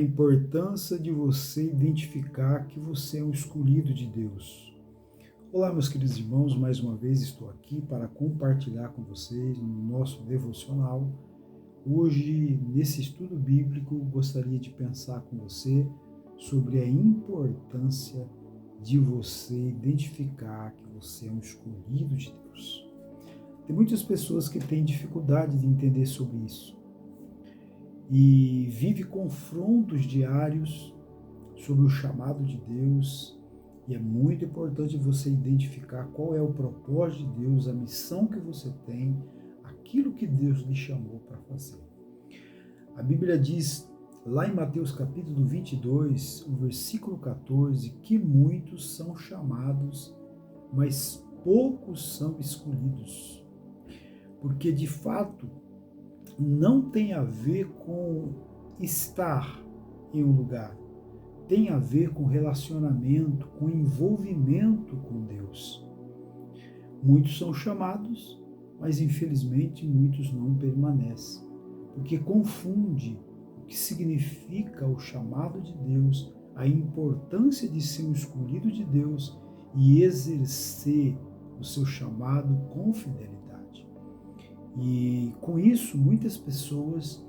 A importância de você identificar que você é um escolhido de Deus. Olá, meus queridos irmãos, mais uma vez estou aqui para compartilhar com vocês no nosso devocional. Hoje, nesse estudo bíblico, gostaria de pensar com você sobre a importância de você identificar que você é um escolhido de Deus. Tem muitas pessoas que têm dificuldade de entender sobre isso e vive confrontos diários sobre o chamado de Deus, e é muito importante você identificar qual é o propósito de Deus, a missão que você tem, aquilo que Deus lhe chamou para fazer. A Bíblia diz lá em Mateus capítulo 22, o versículo 14, que muitos são chamados, mas poucos são escolhidos. Porque de fato não tem a ver com estar em um lugar, tem a ver com relacionamento, com envolvimento com Deus. Muitos são chamados, mas infelizmente muitos não permanecem, porque confunde o que significa o chamado de Deus, a importância de ser um escolhido de Deus e exercer o seu chamado com fidelidade. E com isso, muitas pessoas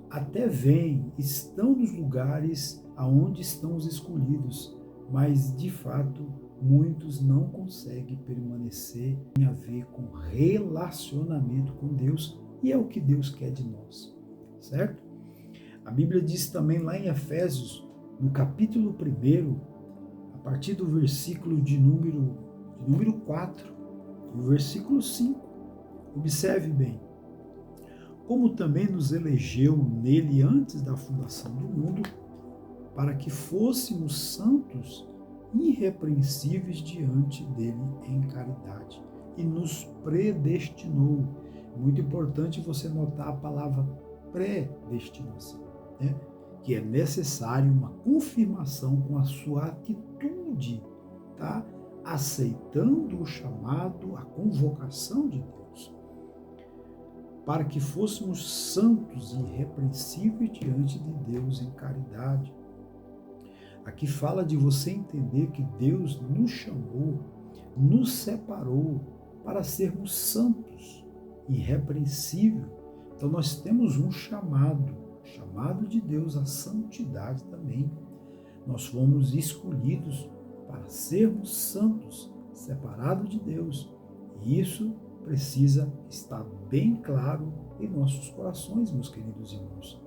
até vêm, estão nos lugares aonde estão os escolhidos, mas de fato muitos não conseguem permanecer. Tem a ver com relacionamento com Deus e é o que Deus quer de nós, certo? A Bíblia diz também lá em Efésios, no capítulo 1, a partir do versículo de número 4, o versículo 5, observe bem, como também nos elegeu nele antes da fundação do mundo, para que fôssemos santos e irrepreensíveis diante dele em caridade, e nos predestinou. Muito importante você notar a palavra predestinação, né? Que é necessário uma confirmação com a sua atitude, tá? Aceitando o chamado, a convocação de Deus, para que fôssemos santos e irrepreensíveis diante de Deus em caridade. Aqui fala de você entender que Deus nos chamou, nos separou para sermos santos, irrepreensíveis. Então nós temos um chamado de Deus à santidade também. Nós fomos escolhidos para sermos santos, separados de Deus. E isso precisa estar bem claro em nossos corações, meus queridos irmãos.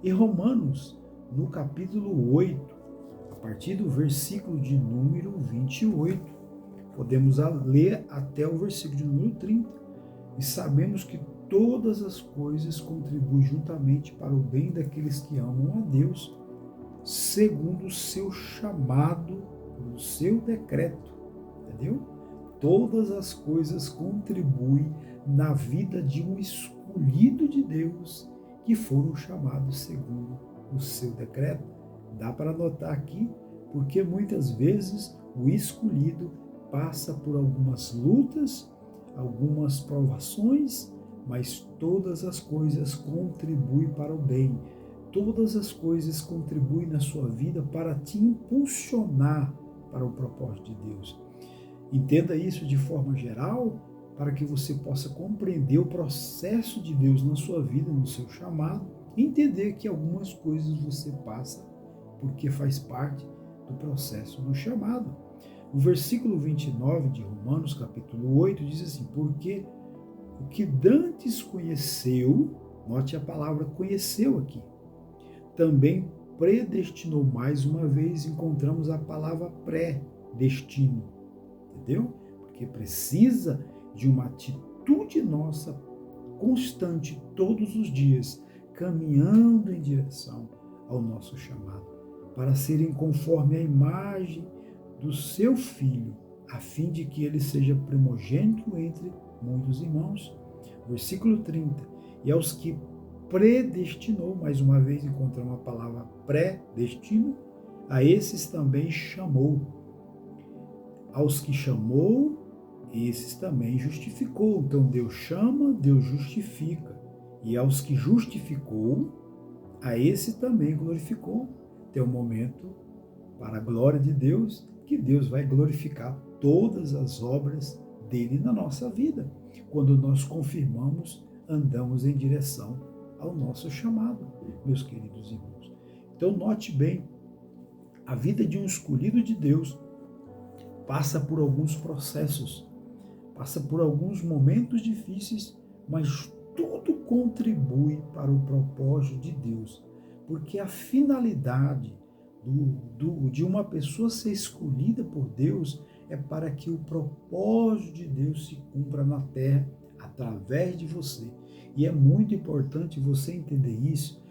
Em Romanos, no capítulo 8, a partir do versículo de número 28, podemos ler até o versículo de número 30, e sabemos que todas as coisas contribuem juntamente para o bem daqueles que amam a Deus, segundo o seu chamado, o seu decreto, entendeu? Todas as coisas contribuem na vida de um escolhido de Deus que foram chamados segundo o seu decreto. Dá para notar aqui, porque muitas vezes o escolhido passa por algumas lutas, algumas provações, mas todas as coisas contribuem para o bem. Todas as coisas contribuem na sua vida para te impulsionar para o propósito de Deus. Entenda isso de forma geral, para que você possa compreender o processo de Deus na sua vida, no seu chamado, e entender que algumas coisas você passa porque faz parte do processo do chamado. O versículo 29 de Romanos, capítulo 8, diz assim: porque o que dantes conheceu, note a palavra conheceu aqui, também predestinou. Mais uma vez encontramos a palavra pré-destino. Entendeu? Porque precisa de uma atitude nossa constante, todos os dias, caminhando em direção ao nosso chamado, para serem conforme a imagem do seu Filho, a fim de que ele seja primogênito entre muitos irmãos. Versículo 30. E aos que predestinou, mais uma vez encontramos a palavra pré-destino, a esses também chamou. Aos que chamou, esses também justificou. Então Deus chama, Deus justifica. E aos que justificou, a esse também glorificou. Tem um momento para a glória de Deus, que Deus vai glorificar todas as obras dele na nossa vida, quando nós confirmamos, andamos em direção ao nosso chamado, meus queridos irmãos. Então note bem, a vida de um escolhido de Deus passa por alguns processos, passa por alguns momentos difíceis, mas tudo contribui para o propósito de Deus, porque a finalidade de uma pessoa ser escolhida por Deus é para que o propósito de Deus se cumpra na terra através de você. E é muito importante você entender isso,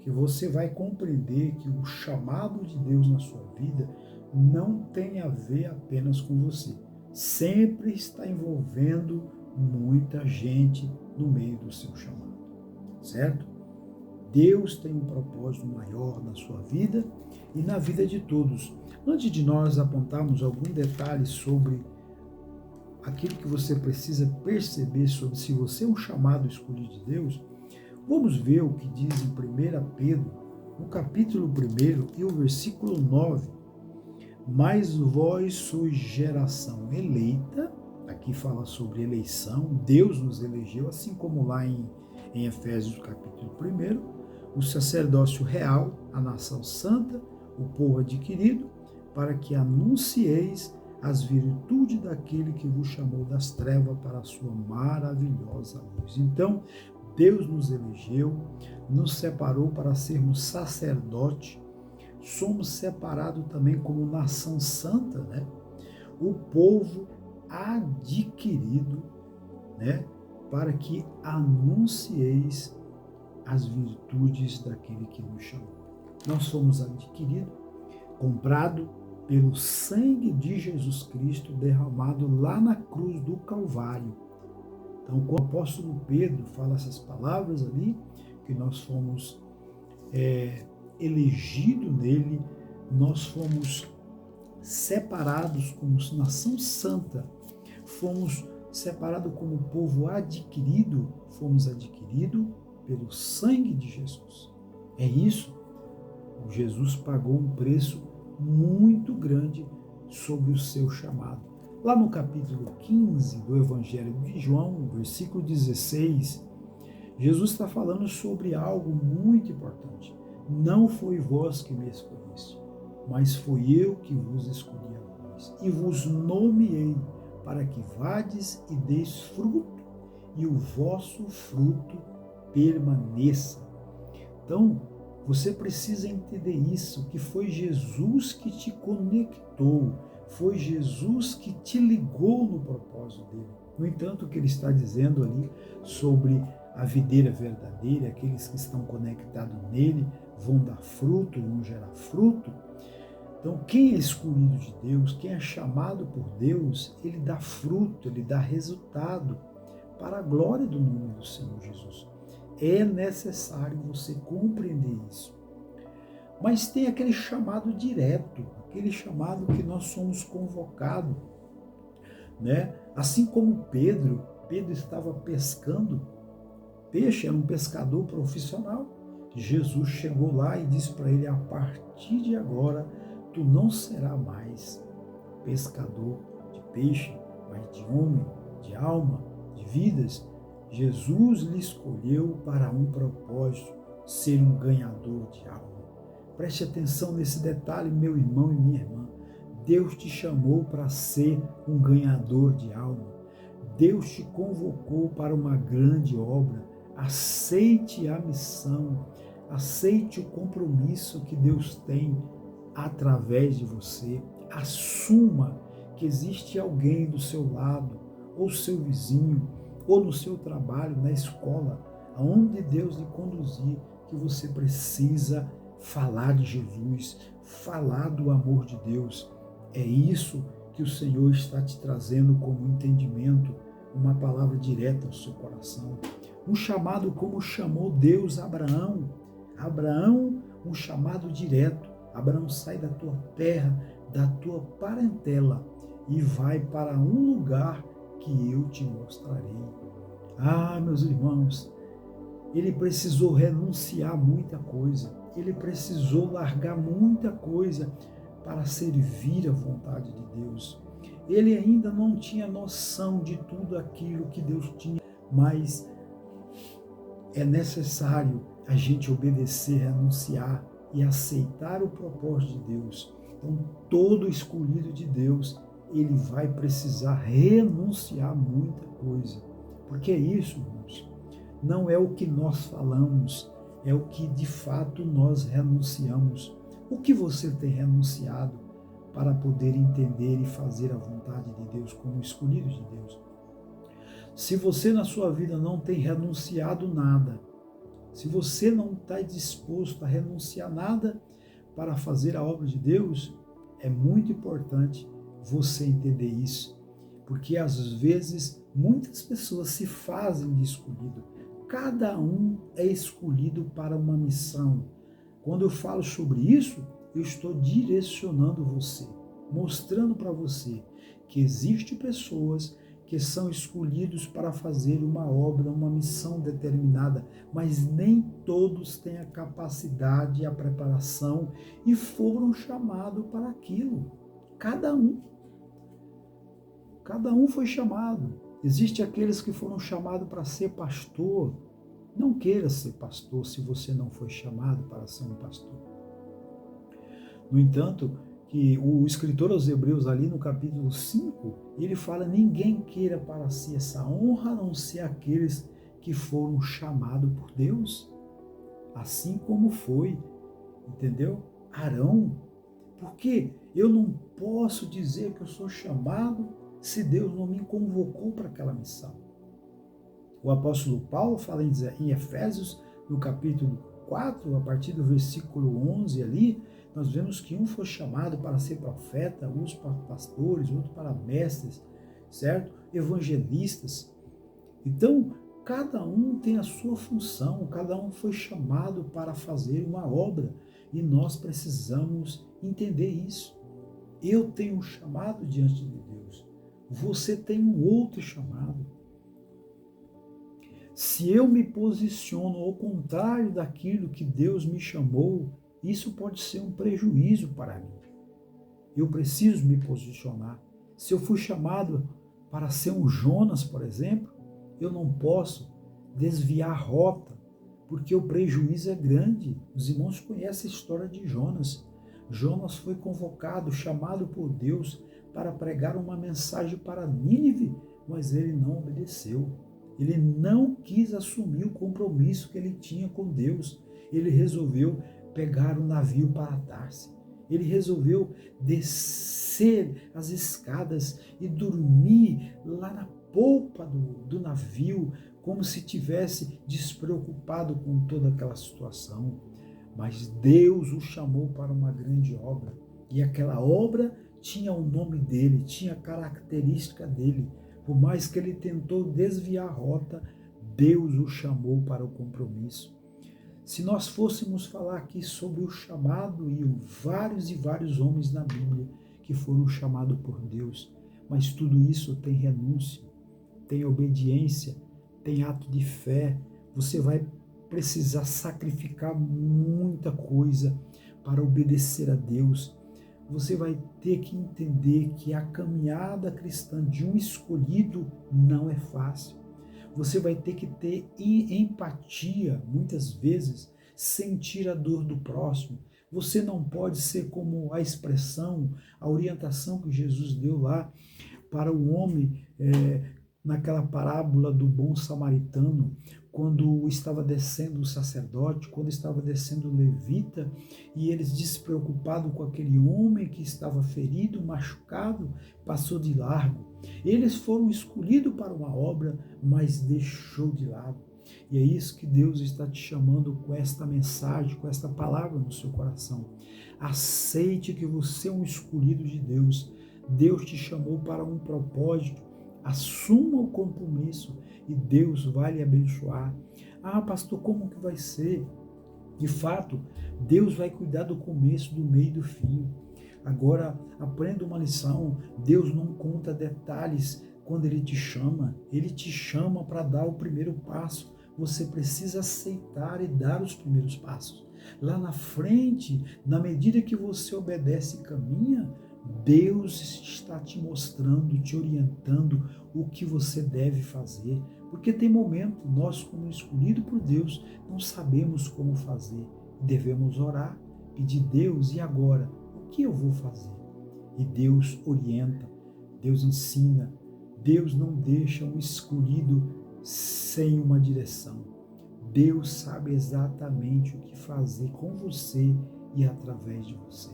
que você vai compreender que o chamado de Deus na sua vida não tem a ver apenas com você. Sempre está envolvendo muita gente no meio do seu chamado, certo? Deus tem um propósito maior na sua vida e na vida de todos. Antes de nós apontarmos algum detalhe sobre aquilo que você precisa perceber sobre se você é um chamado escolhido de Deus, vamos ver o que diz em 1 Pedro, no capítulo 1 e o versículo 9. Mas vós sois geração eleita, aqui fala sobre eleição, Deus nos elegeu, assim como lá em Efésios capítulo 1, o sacerdócio real, a nação santa, o povo adquirido, para que anuncieis as virtudes daquele que vos chamou das trevas para a sua maravilhosa luz. Então, Deus nos elegeu, nos separou para sermos sacerdote, somos separados também como nação santa, né? O povo adquirido, né? Para que anuncieis as virtudes daquele que nos chamou. Nós somos adquiridos, comprado pelo sangue de Jesus Cristo derramado lá na cruz do Calvário. Então, quando o apóstolo Pedro fala essas palavras ali, que nós fomos elegidos nele, nós fomos separados como nação santa, fomos separados como povo adquirido, fomos adquiridos pelo sangue de Jesus. É isso. Jesus pagou um preço muito grande sobre o seu chamado. Lá no capítulo 15 do Evangelho de João, versículo 16, Jesus está falando sobre algo muito importante. Não foi vós que me escolheste, mas foi eu que vos escolhi a vós, e vos nomeei para que vades e deis fruto, e o vosso fruto permaneça. Então, você precisa entender isso, que foi Jesus que te conectou, foi Jesus que te ligou no propósito dele. No entanto, o que ele está dizendo ali sobre a videira verdadeira, aqueles que estão conectados nele vão dar fruto, vão gerar fruto. Então, quem é escolhido de Deus, quem é chamado por Deus, ele dá fruto, ele dá resultado para a glória do nome do Senhor Jesus. É necessário você compreender isso. Mas tem aquele chamado direto, aquele chamado que nós somos convocados, né? Assim como Pedro estava pescando peixe, era um pescador profissional. Jesus chegou lá e disse para ele: a partir de agora, tu não será mais pescador de peixe, mas de homem, de alma, de vidas. Jesus lhe escolheu para um propósito, ser um ganhador de alma. Preste atenção nesse detalhe, meu irmão e minha irmã. Deus te chamou para ser um ganhador de alma. Deus te convocou para uma grande obra. Aceite a missão, aceite o compromisso que Deus tem através de você. Assuma que existe alguém do seu lado, ou seu vizinho, ou no seu trabalho, na escola, aonde Deus lhe conduzir, que você precisa falar de Jesus, falar do amor de Deus. É isso que o Senhor está te trazendo como entendimento, uma palavra direta ao seu coração. Um chamado como chamou Deus Abraão. Abraão, um chamado direto. Abraão, sai da tua terra, da tua parentela e vai para um lugar que eu te mostrarei. Ah, meus irmãos, ele precisou renunciar a muita coisa, ele precisou largar muita coisa para servir a vontade de Deus. Ele ainda não tinha noção de tudo aquilo que Deus tinha, mas é necessário a gente obedecer, renunciar e aceitar o propósito de Deus. Então, todo escolhido de Deus, ele vai precisar renunciar a muita coisa. Porque é isso, irmãos, não é o que nós falamos, é o que de fato nós renunciamos. O que você tem renunciado para poder entender e fazer a vontade de Deus como escolhido de Deus? Se você na sua vida não tem renunciado nada, se você não está disposto a renunciar nada para fazer a obra de Deus, é muito importante você entender isso, porque às vezes muitas pessoas se fazem de escolhido. Cada um é escolhido para uma missão. Quando eu falo sobre isso, eu estou direcionando você, mostrando para você que existem pessoas que são escolhidos para fazer uma obra, uma missão determinada, mas nem todos têm a capacidade e a preparação e foram chamados para aquilo. Cada um foi chamado. Existem aqueles que foram chamados para ser pastor. Não queira ser pastor se você não foi chamado para ser um pastor. No entanto, que o escritor aos Hebreus, ali no capítulo 5, ele fala: ninguém queira para si essa honra, a não ser aqueles que foram chamados por Deus. Assim como foi, entendeu? Arão. Porque eu não posso dizer que eu sou chamado se Deus não me convocou para aquela missão. O apóstolo Paulo fala em Efésios, no capítulo 4, a partir do versículo 11 ali, nós vemos que um foi chamado para ser profeta, outros para pastores, outros para mestres, certo? Evangelistas. Então, cada um tem a sua função, cada um foi chamado para fazer uma obra e nós precisamos entender isso. Eu tenho um chamado diante de Deus, você tem um outro chamado. Se eu me posiciono ao contrário daquilo que Deus me chamou, isso pode ser um prejuízo para mim. Eu preciso me posicionar. Se eu fui chamado para ser um Jonas, por exemplo, eu não posso desviar a rota, porque o prejuízo é grande. Os irmãos conhecem a história de Jonas. Jonas foi convocado, chamado por Deus para pregar uma mensagem para Nínive, mas ele não obedeceu. Ele não quis assumir o compromisso que ele tinha com Deus. Ele resolveu pegar o navio para Tarsis. Ele resolveu descer as escadas e dormir lá na polpa do navio, como se tivesse despreocupado com toda aquela situação. Mas Deus o chamou para uma grande obra. E aquela obra tinha o nome dele, tinha a característica dele. Por mais que ele tentou desviar a rota, Deus o chamou para o compromisso. Se nós fôssemos falar aqui sobre o chamado, e vários homens na Bíblia que foram chamados por Deus, mas tudo isso tem renúncia, tem obediência, tem ato de fé. Você vai precisar sacrificar muita coisa para obedecer a Deus. Você vai ter que entender que a caminhada cristã de um escolhido não é fácil. Você vai ter que ter empatia, muitas vezes, sentir a dor do próximo. Você não pode ser como a expressão, a orientação que Jesus deu lá para o homem, naquela parábola do bom samaritano, quando estava descendo o sacerdote, quando estava descendo o levita, e eles, despreocupados com aquele homem que estava ferido, machucado, passou de largo. Eles foram escolhidos para uma obra, mas deixou de lado. E é isso que Deus está te chamando com esta mensagem, com esta palavra no seu coração. Aceite que você é um escolhido de Deus. Deus te chamou para um propósito. Assuma o compromisso e Deus vai lhe abençoar. Ah, pastor, como que vai ser? De fato, Deus vai cuidar do começo, do meio e do fim. Agora, aprenda uma lição. Deus não conta detalhes quando Ele te chama. Ele te chama para dar o primeiro passo, você precisa aceitar e dar os primeiros passos. Lá na frente, na medida que você obedece e caminha, Deus está te mostrando, te orientando o que você deve fazer. Porque tem momento, nós como escolhido por Deus, não sabemos como fazer. Devemos orar, pedir Deus, e agora? O que eu vou fazer? E Deus orienta, Deus ensina, Deus não deixa um escolhido sem uma direção. Deus sabe exatamente o que fazer com você e através de você.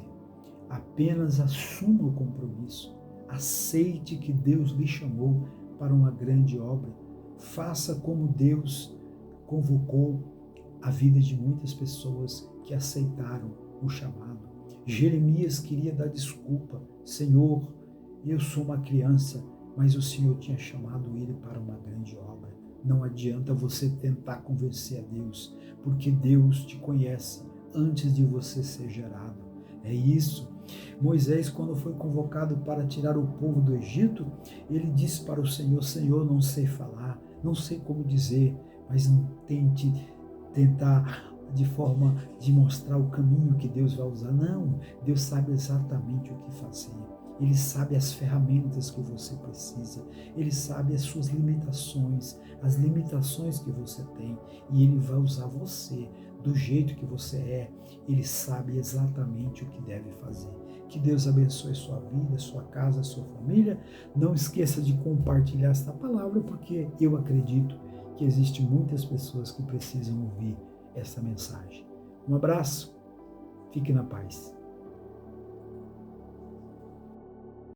Apenas assuma o compromisso. Aceite que Deus lhe chamou para uma grande obra. Faça como Deus convocou a vida de muitas pessoas que aceitaram o chamado. Jeremias queria dar desculpa. Senhor, eu sou uma criança, mas o Senhor tinha chamado ele para uma grande obra. Não adianta você tentar convencer a Deus, porque Deus te conhece antes de você ser gerado. É isso. Moisés, quando foi convocado para tirar o povo do Egito, ele disse para o Senhor: Senhor, não sei falar, não sei como dizer, mas não tente tentar de forma de mostrar o caminho que Deus vai usar. Não, Deus sabe exatamente o que fazer. Ele sabe as ferramentas que você precisa. Ele sabe as suas limitações, as limitações que você tem. E Ele vai usar você do jeito que você é. Ele sabe exatamente o que deve fazer. Que Deus abençoe sua vida, sua casa, sua família. Não esqueça de compartilhar esta palavra, porque eu acredito que existem muitas pessoas que precisam ouvir essa mensagem. Um abraço, fique na paz.